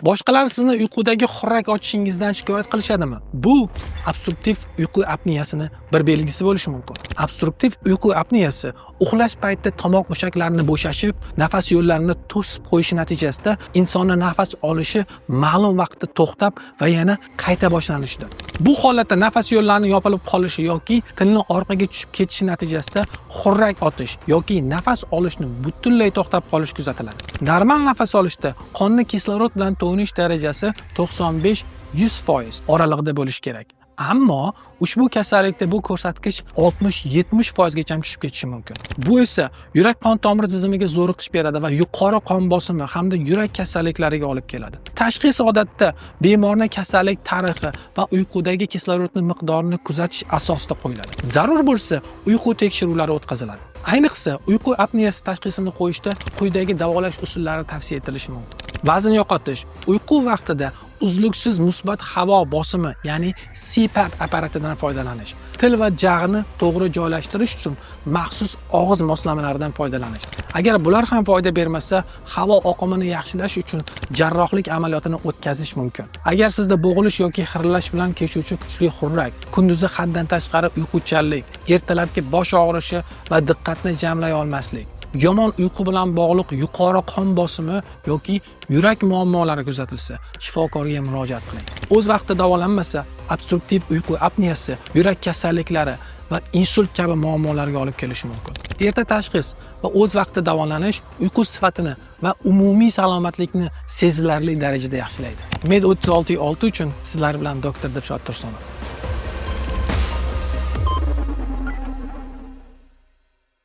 Boshqalar sizni uyqudagi xurrak ochishingizdan shikoyat qilishadimi? Bu obstruktiv uyqu apneyasini bir belgisi bo'lishi mumkin. Obstruktiv uyqu apneyasi uxlash paytida tomoq mushaklarini bo'shashib, nafas yo'llarini to'sib qo'yishi natijasida insonning nafas olishi ma'lum vaqtda to'xtab va yana qayta boshlanishidir. Bu holatda nafas yo'llarining yopilib qolishi yoki tilning orqaga tushib ketishi natijasida xurrak otish yoki nafas olishni butunlay to'xtab qolish kuzatiladi. Normal nafas olishda qonni kislorod bilan to'yinish darajasi 95-100% oralig'ida bo'lishi kerak. Ammo ushbu kasallikda bu ko'rsatkich 60-70% gacha tushib ketishi mumkin. Bu esa yurak qon tomiri tizimiga zo'riqish beradi va yuqori qon bosimi hamda yurak kasalliklariga olib keladi. Tashxis odatda bemorning kasallik tarixi va uyqudagi kislorodning miqdorini kuzatish asosida qo'yiladi. Zarur bo'lsa, uyqu tekshiruvlari o'tkaziladi. Ayniqsa, uyqu apneyasi tashxisini qo'yishda quyidagi davolash usullari tavsiya etilishi mumkin. Vazn yo'qotish, uyqu vaqtida uzluksiz musbat havo bosimi, ya'ni CPAP apparatidan foydalanish, til va jag'ni to'g'ri joylashtirish uchun maxsus og'iz moslamalaridan foydalanish. Agar bular ham foyda bermasa, havo oqimini yaxshilash uchun jarrohlik amaliyotini o'tkazish mumkin. Agar sizda bo'g'ilish yoki xirillash bilan kechuvchi kuchli xurrak, kunduzi haddan tashqari uyquchanlik, ertalabki bosh og'rishi va diqqatni jamlay olmaslik, yomon uyqu bilan bog'liq yuqori qon bosimi yoki yurak muammolari kuzatilsa, shifokorga murojaat qiling. O'z vaqtida davolanmasa, obstruktiv uyqu apneyasi yurak kasalliklari va insult kabi muammolarga olib kelishi mumkin. Erta tashxis va o'z vaqtida davolanish uyqu sifatini va umumiy salomatlikni sezilarli darajada yaxshilaydi. Med 36.6 uchun sizlar bilan doktor Dilshod Tursunov.